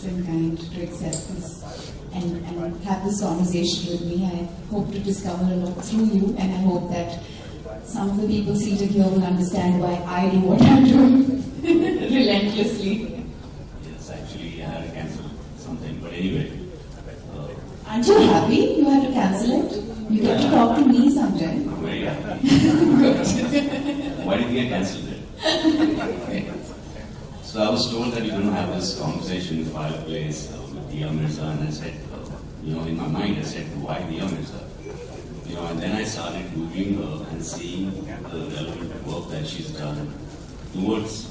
gracious and kind to accept this and have this conversation with me. I hope to discover a lot through you, and I hope that some of the people seated here will understand why I do what I'm doing relentlessly. Yes, actually, I had to cancel something, but anyway. Aren't you happy you had to cancel it? You get to talk to me sometime. I'm very happy. Why did you get cancelled it? So I was told that you're going to have this conversation in the fireplace with Diya Mirza, and I said, in my mind, I said, why Diya Mirza? And then I started Googling her and seeing the relevant work that she's done towards,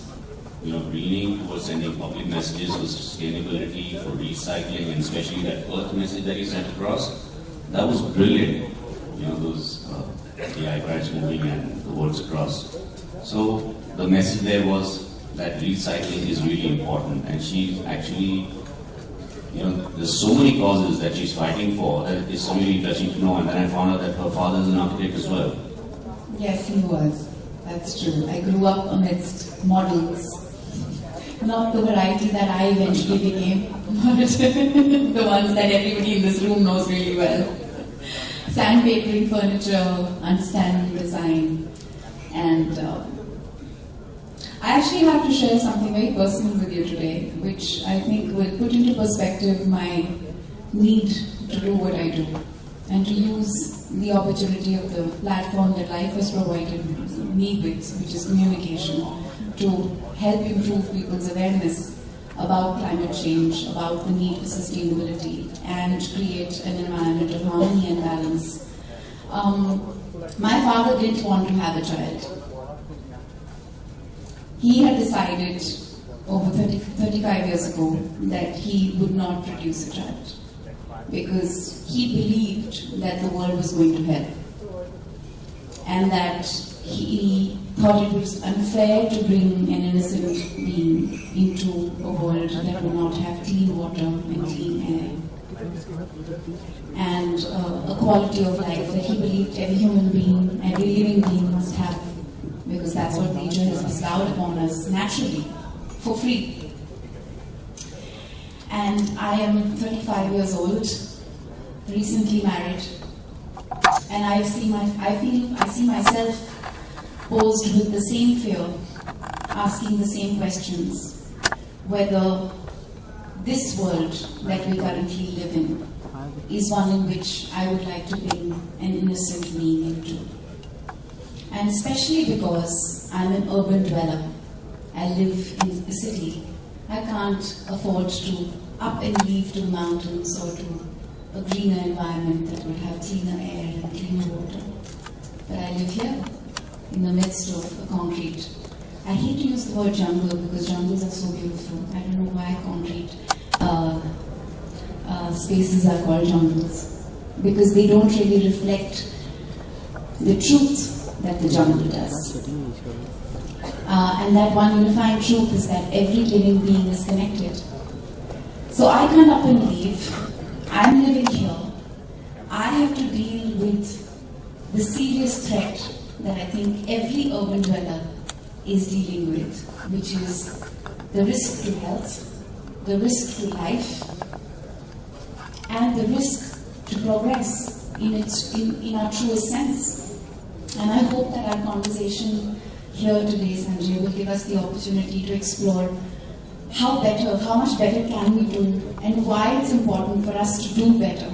bringing towards sending public messages for sustainability, for recycling, and especially that earth message that you sent across. That was brilliant. Those the eyebrows moving and the words across. So the message there was that recycling is really important, and she's actually, there's so many causes that she's fighting for that it's so really interesting to know. And then I found out that her father is an architect as well. Yes, he was. That's true. I grew up amidst models. Not the variety that I eventually became, but the ones that everybody in this room knows really well. Sandpapering furniture, understanding design, and I actually have to share something very personal with you today, which I think will put into perspective my need to do what I do and to use the opportunity of the platform that life has provided me with, which is communication, to help improve people's awareness about climate change, about the need for sustainability, and create an environment of harmony and balance. My father didn't want to have a child. He had decided over 35 years ago that he would not produce a child because he believed that the world was going to hell, and that he thought it was unfair to bring an innocent being into a world that would not have clean water and clean air and a quality of life that he believed every human being, every living being must have, because that's what nature has bestowed upon us naturally, for free. And I am 35 years old, recently married, and I see myself posed with the same fear, asking the same questions, whether this world that we currently live in is one in which I would like to bring an innocent being into. And especially because I'm an urban dweller, I live in a city, I can't afford to up and leave to the mountains or to a greener environment that would have cleaner air and cleaner water. But I live here, in the midst of a concrete. I hate to use the word jungle because jungles are so beautiful. I don't know why concrete spaces are called jungles, because they don't really reflect the truth that the jungle does. And that one unifying truth is that every living being is connected. So I can't up and leave. I'm living here. I have to deal with the serious threat that I think every urban dweller is dealing with, which is the risk to health, the risk to life, and the risk to progress in our truest sense. And I hope that our conversation here today, Sanjay, will give us the opportunity to explore how much better can we do, and why it's important for us to do better.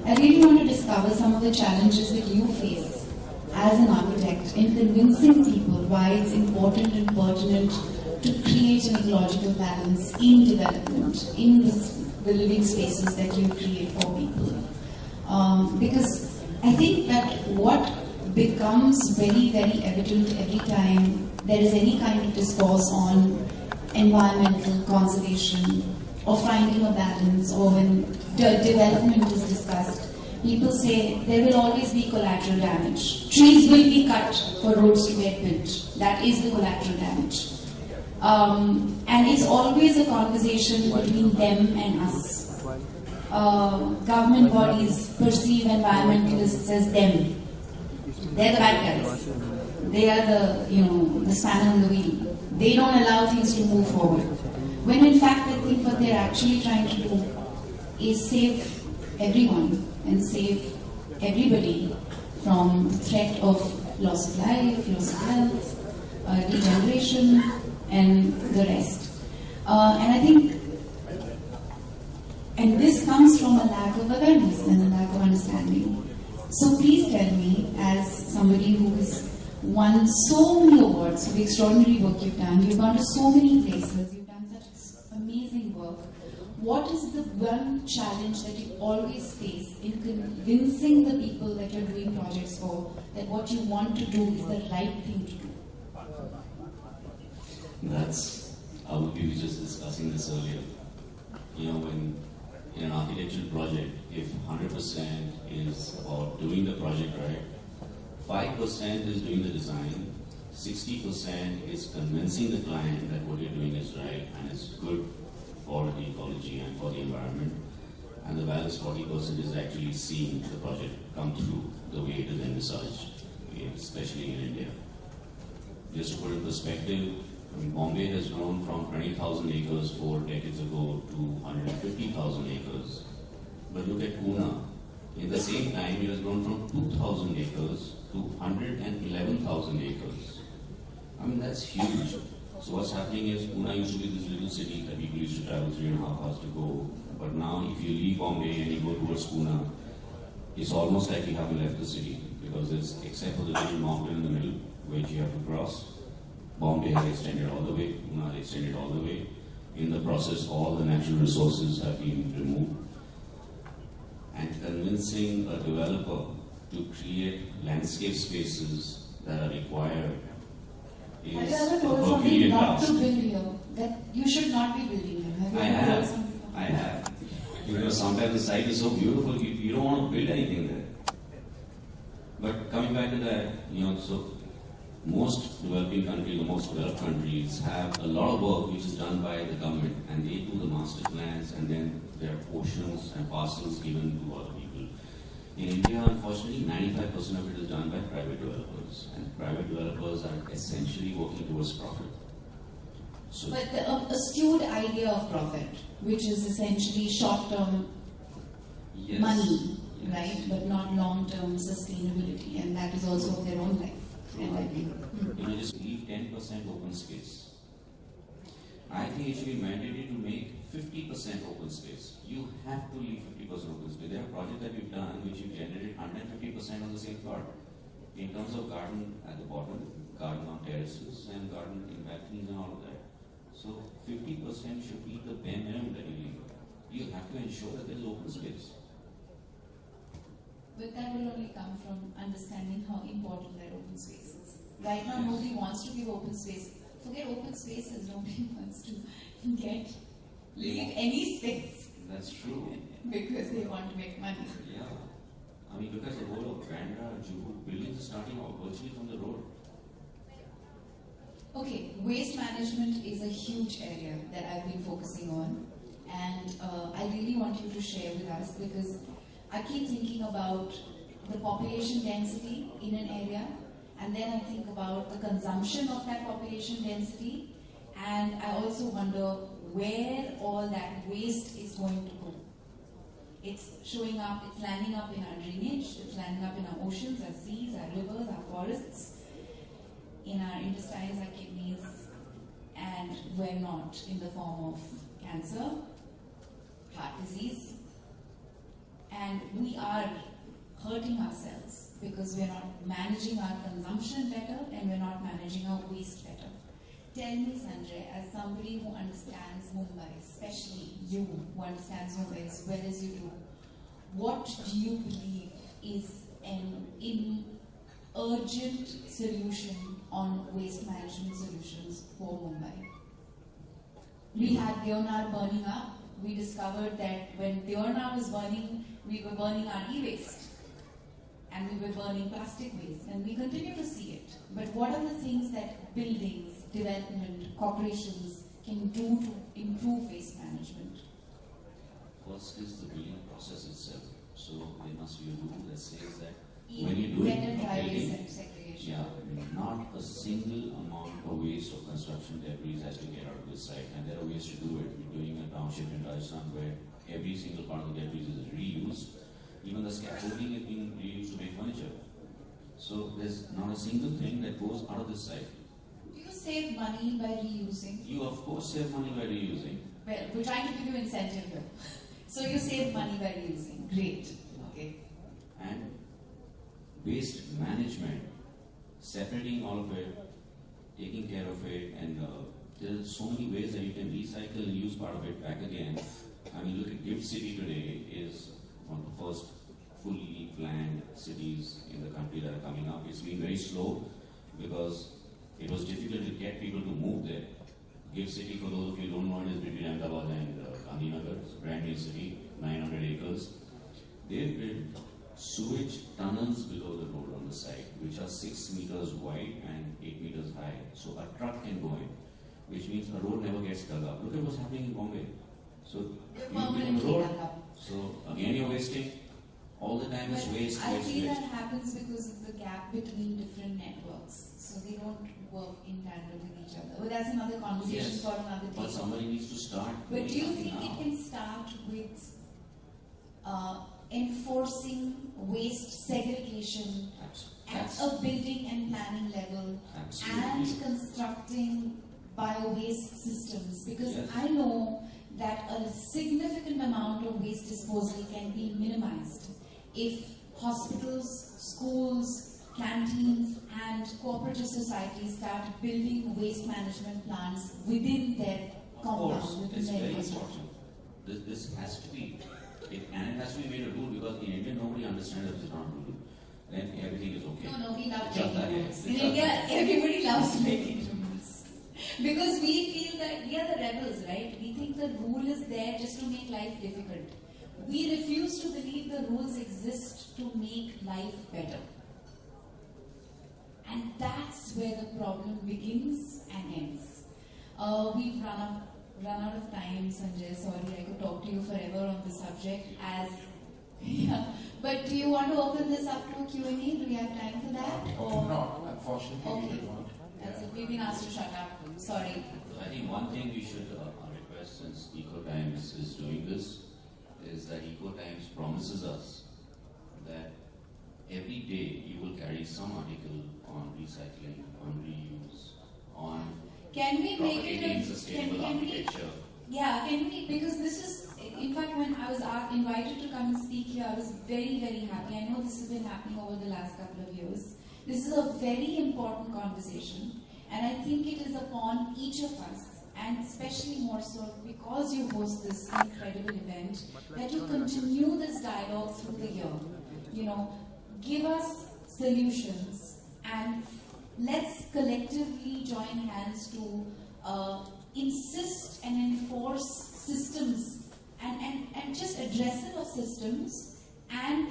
I really want to discover some of the challenges that you face as an architect in convincing people why it's important and pertinent to create an ecological balance in development, in the living spaces that you create for people. Because I think that what becomes very, very evident every time there is any kind of discourse on environmental conservation or finding a balance, or when development is discussed, people say there will always be collateral damage. Trees will be cut for roads to get built. That is the collateral damage. And it's always a conversation between them and us. Government bodies perceive environmentalists as them. They're the bad guys. They are the spanner in the wheel. They don't allow things to move forward. When in fact I think what they're actually trying to do is save everyone and save everybody from the threat of loss of life, loss of health, degeneration, and the rest. And I think, and this comes from a lack of awareness and a lack of understanding. So please tell me, as somebody who has won so many awards for the extraordinary work you've done, you've gone to so many places, you've done such amazing work, what is the one challenge that you always face in convincing the people that you're doing projects for that what you want to do is the right thing to do? We were just discussing this earlier. You know, when in an architectural project, if 100% is about doing the project right, 5% is doing the design, 60% is convincing the client that what you're doing is right and is good for the ecology and for the environment, and the balance 40% is actually seeing the project come through the way it is envisaged, especially in India. Just to put in perspective, I mean, Bombay has grown from 20,000 acres 4 decades ago to 150,000 acres. But look at Pune. In the same time, it has grown from 2,000 acres to 111,000 acres. I mean, that's huge. So what's happening is Pune used to be this little city that people used to travel 3.5 hours to go. But now, if you leave Bombay and you go towards Pune, it's almost like you haven't left the city, because it's, except for the little mountain in the middle, which you have to cross, Bombay has extended all the way, Pune has extended all the way. In the process, all the natural resources have been removed. And convincing a developer to create landscape spaces that are required is have you ever told a somebody Herculean not task. to build here? That you should not be building here. Have you I ever told have. somebody? I have. Because sometimes the site is so beautiful, you don't want to build anything there. But coming back to that, you know, so most developing countries, or most developed countries, have a lot of work which is done by the government, and they do the master plans, and then there are portions and parcels given to other people. In India, unfortunately, 95% of it is done by private developers, and private developers are essentially working towards profit. So, But a skewed idea of profit, which is essentially short-term yes, money, yes. right? But not long-term sustainability, and that is also of their own life. And You know, just leave 10% open space. I think it should be mandatory to make 50% open space. You have to leave 50% open space. There are projects that we've done which you generated 150% on the same plot. In terms of garden at the bottom, garden on terraces, and garden in balconies and all of that. So 50% should be the bare minimum that you leave. You have to ensure that there is open space. But that will only come from understanding how important that open space is. Right now, nobody wants to give open space. Forget open spaces, nobody wants to leave any space. That's true. Because they want to make money. Yeah. I mean, look at the whole of Bandra, Juhu, buildings are starting out virtually from the road. Okay, waste management is a huge area that I've been focusing on, and I really want you to share with us, because I keep thinking about the population density in an area, and then I think about the consumption of that population density, and I also wonder where all that waste is going to go. It's showing up, it's landing up in our drainage, it's landing up in our oceans, our seas, our rivers, our forests, in our intestines, our kidneys, and where not, in the form of cancer, heart disease. And we are hurting ourselves because we're not managing our consumption better and we're not managing our waste better. Tell me, Sanjay, as somebody who understands Mumbai, especially you who understands Mumbai as well as you do, what do you believe is an urgent solution on waste management solutions for Mumbai? We had Deonar burning up. We discovered that when Deonar was burning, we were burning our e-waste and we were burning plastic waste, and we continue to see it. But what are the things that buildings, development, corporations can do to improve waste management? First is the building process itself. So there must be a rule that says that when you do it, Better driveway segregation. yeah, not a single amount of waste of construction debris has to get out of this site, and there are ways to do it. We're doing a township in Rajasthan where every single part of the debris is reused. Even the scaffolding is being reused to make furniture. So there's not a single thing that goes out of this site. Do you save money by reusing? You of course save money by reusing. Well, we're trying to give you incentive here. So you save money by reusing. Great. Okay. And waste management, separating all of it, taking care of it, and there are so many ways that you can recycle and use part of it back again. I mean, look at Gift City today is one of the first fully planned cities in the country that are coming up. It's been very slow because it was difficult to get people to move there. Gift City, for those of you who don't know, it is between Ahmedabad and Gandhinagar. It's a brand new city, 900 acres. They've built sewage tunnels below the road on the site, which are 6 meters wide and 8 meters high. So a truck can go in, which means a road never gets dug up. Look at what's happening in Bombay. So you build a road, so again you're wasting. All the time it's waste, I waste, feel waste. that happens because of the gap between different networks. So they don't work in tandem with each other. But that's another conversation Yes, for another day. but somebody needs to start. But do you doing think something it now. can start with enforcing waste segregation at a building and planning level Absolutely. and constructing bio-waste systems? Because Yes. I know that a significant amount of waste disposal can be minimized if hospitals, schools, canteens and cooperative societies start building waste management plants within their Of compound, course, within it's their very infrastructure. important. This has to be, and it has to be made a rule because in India nobody understands that it's not a rule. Then everything is okay. No, we love Just making that, rules. yeah. In India, everybody loves making rules. Because we feel that we are the rebels, right? We think the rule is there just to make life difficult. We refuse to believe the rules exist to make life better. And that's where the problem begins and ends. We've run out of time, Sanjay. Sorry, I could talk to you forever on this subject. Yeah. But do you want to open this up to a Q&A? Do we have time for that? Or? No, unfortunately we Okay. don't. That's it. We've been asked to shut up. Sorry. I think one thing we should request, since Eco Times is doing this, is that Eco Times promises us that every day you will carry some article on recycling, on reuse, on Can we make propagating it a sustainable can we? architecture. Yeah, can we? Because this is, in fact, when I was invited to come and speak here, I was very, very happy. I know this has been happening over the last couple of years. This is a very important conversation, and I think it is upon each of us, and especially more so because you host this incredible event, that you continue this dialogue through the year. You know, give us solutions, and let's collectively join hands to insist and enforce systems and just addressing of systems and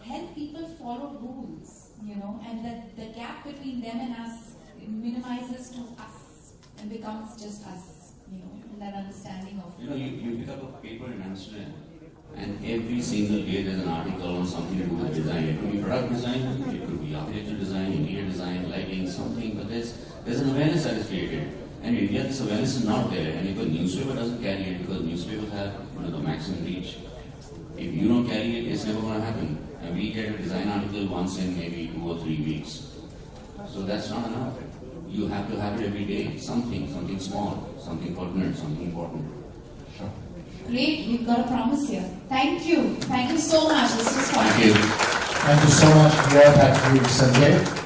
help people follow rules, you know, and that the gap between them and us minimizes to us and becomes just us, you know, and that understanding of. You know, you pick up a paper in Amsterdam, and every single day there's an article on something to do with design. It could be product design, it could be architecture design, interior design, lighting, something, but there's an awareness that is created. And in India, this awareness is not there. And if a newspaper doesn't carry it, because newspapers have the maximum reach, if you don't carry it, it's never going to happen. And we get a design article once in maybe 2 or 3 weeks. So that's not enough. You have to have it every day. Something small, something pertinent, something important. Sure. Great, we've got a promise here. Thank you. Thank you so much. This was fun. Thank you. Thank you so much, Diya. Thank you, Sanjay.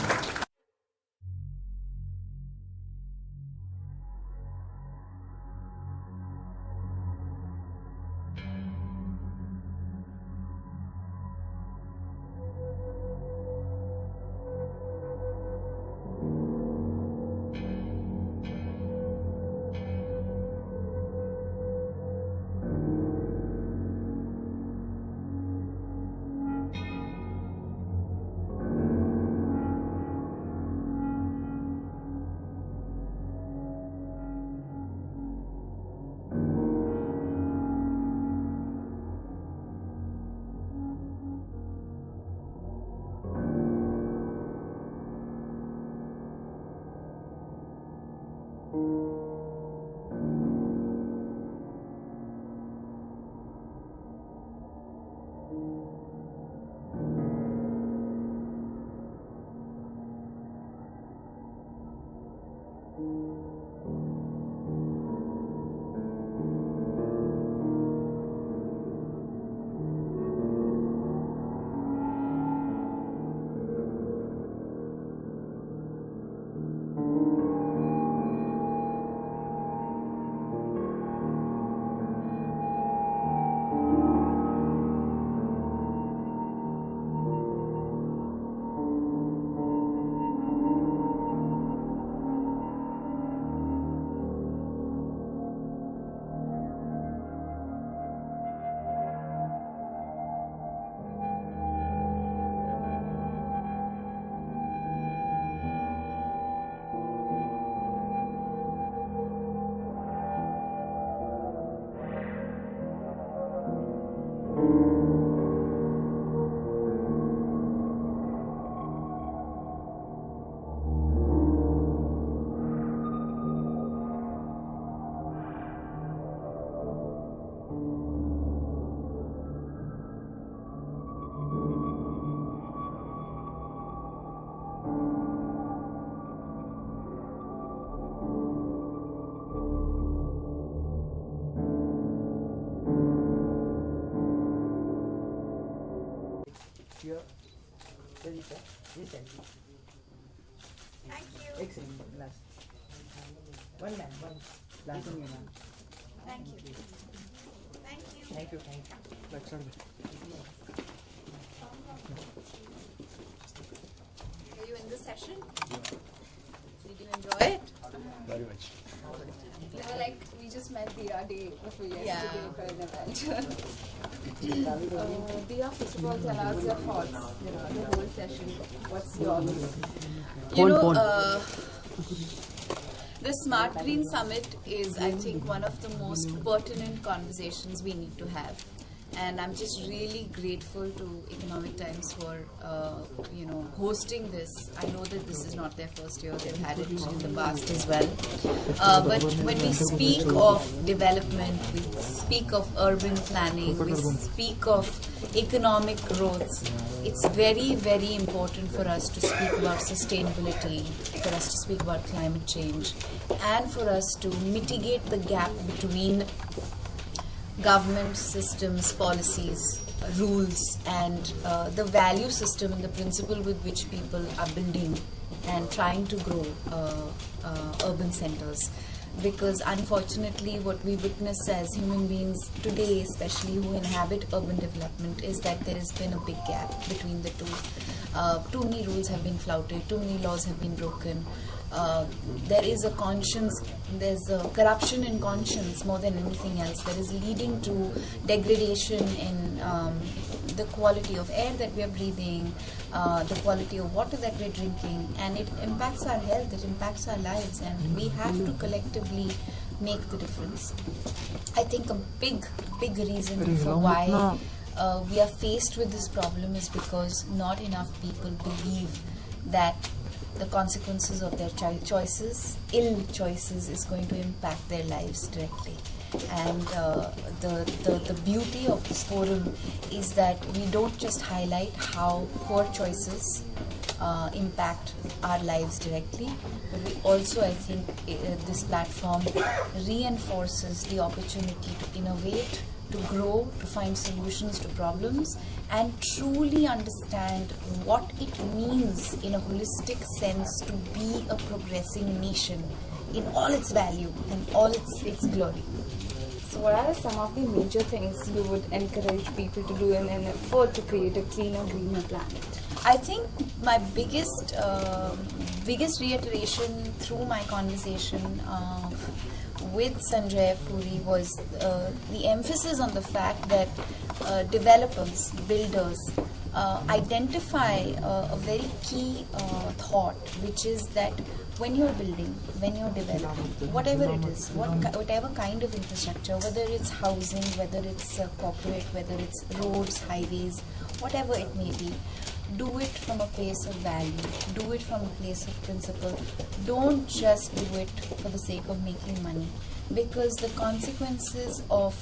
Here, very sir. Recently. Thank you. Excellent. Last. One man, one. Last one, ma'am. Thank you. Thank you. Thank you, thank you. That's all. Were you in this session? Did you enjoy it? Very much. You know, like we just met Diya day before yesterday for an event. Diya, first of all, tell us your thoughts. You know, the whole session. What's your? The Smart Green Summit is, I think, one of the most pertinent conversations we need to have. And I'm just really grateful to Economic Times for, hosting this. I know that this is not their first year; they've had it in the past as well. But when we speak of development, we speak of urban planning, we speak of economic growth. It's very, very important for us to speak about sustainability, for us to speak about climate change, and for us to mitigate the gap between government systems, policies, rules, and the value system and the principle with which people are building and trying to grow urban centers. Because unfortunately what we witness as human beings today, especially who inhabit urban development, is that there has been a big gap between the two. Too many rules have been flouted, too many laws have been broken. There is a conscience, there's a corruption in conscience more than anything else that is leading to degradation in the quality of air that we are breathing, the quality of water that we're drinking, and it impacts our health, it impacts our lives, and we have to collectively make the difference. I think a big reason for why we are faced with this problem is because not enough people believe that the consequences of their choices, ill choices, is going to impact their lives directly. And the beauty of this forum is that we don't just highlight how poor choices impact our lives directly, but we also, I think, this platform reinforces the opportunity to innovate, to grow, to find solutions to problems, and truly understand what it means in a holistic sense to be a progressing nation in all its value and all its glory. So what are some of the major things you would encourage people to do in an effort to create a cleaner, greener planet? I think my biggest reiteration through my conversation with Sanjay Puri was the emphasis on the fact that developers, builders identify a very key thought, which is that when you're building, when you're developing, whatever it is, whatever kind of infrastructure, whether it's housing, whether it's corporate, whether it's roads, highways, whatever it may be, do it from a place of value, do it from a place of principle. Don't just do it for the sake of making money, because the consequences of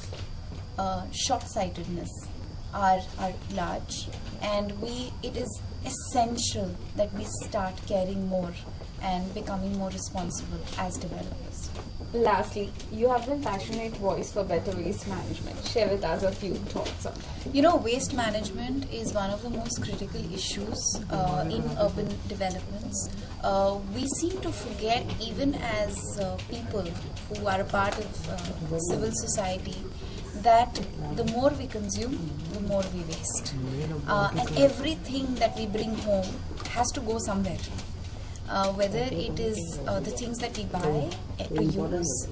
short-sightedness are large, and it is essential that we start caring more and becoming more responsible as developers. Lastly, you have been passionate voice for better waste management. Share with us a few thoughts on that. You know, waste management is one of the most critical issues in urban developments. We seem to forget, even as people who are a part of civil society, that the more we consume, the more we waste. And everything that we bring home has to go somewhere. Whether it is the things that we buy to use.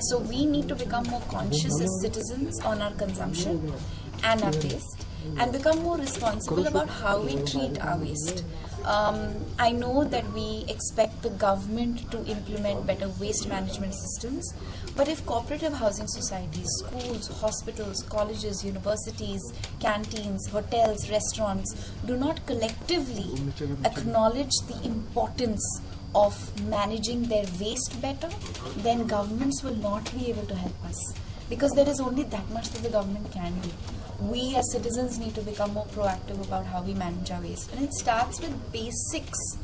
So we need to become more conscious as citizens on our consumption and our waste. and become more responsible about how we treat our waste. I know that we expect the government to implement better waste management systems, but if cooperative housing societies, schools, hospitals, colleges, universities, canteens, hotels, restaurants do not collectively acknowledge the importance of managing their waste better, then governments will not be able to help us, because there is only that much that the government can do. We as citizens need to become more proactive about how we manage our waste, and it starts with basics,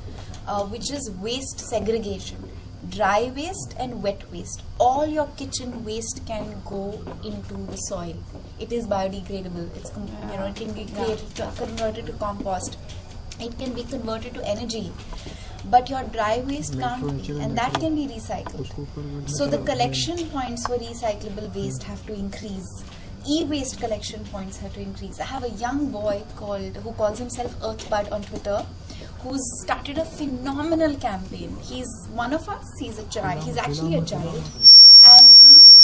which is waste segregation. Dry waste and wet waste. All your kitchen waste can go into the soil. It is biodegradable. It can be converted to compost. It can be converted to energy. But your dry waste can't be, and that can be recycled. So the collection points for recyclable waste have to increase. E-waste collection points have to increase. I have a young boy who calls himself Earthbud on Twitter, who's started a phenomenal campaign. He's one of us. He's a child. He's actually a child, and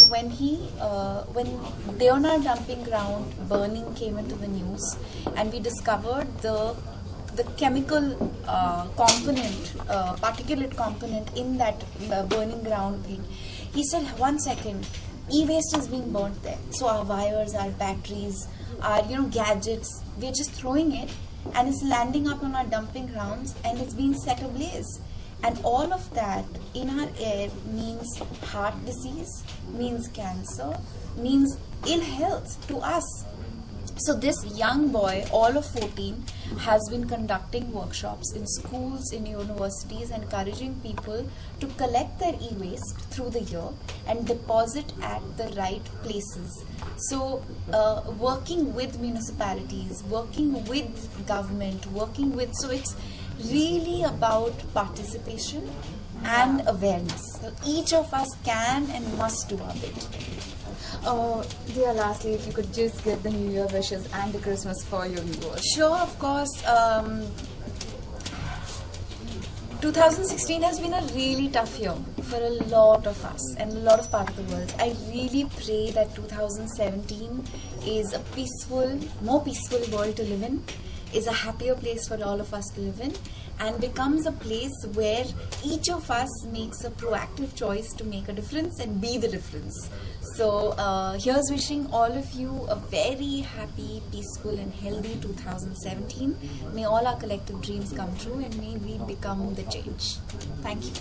when Diya dumping ground burning came into the news, and we discovered the chemical component, particulate component in that burning ground thing, he said, 1 second, e-waste is being burnt there. So our wires, our batteries, our gadgets, we're just throwing it, and it's landing up on our dumping grounds, and it's being set ablaze. And all of that in our air means heart disease, means cancer, means ill health to us. So this young boy, all of 14, has been conducting workshops in schools, in universities, encouraging people to collect their e-waste through the year and deposit at the right places. So working with municipalities, working with government, so it's really about participation and awareness. So each of us can and must do our bit. Diya, lastly, if you could just give the New Year wishes and the Christmas for your viewers. Sure, of course. 2016 has been a really tough year for a lot of us and a lot of part of the world. I really pray that 2017 is a more peaceful world to live in, is a happier place for all of us to live in, and becomes a place where each of us makes a proactive choice to make a difference and be the difference. So here's wishing all of you a very happy, peaceful and healthy 2017. May all our collective dreams come true, and may we become the change. Thank you.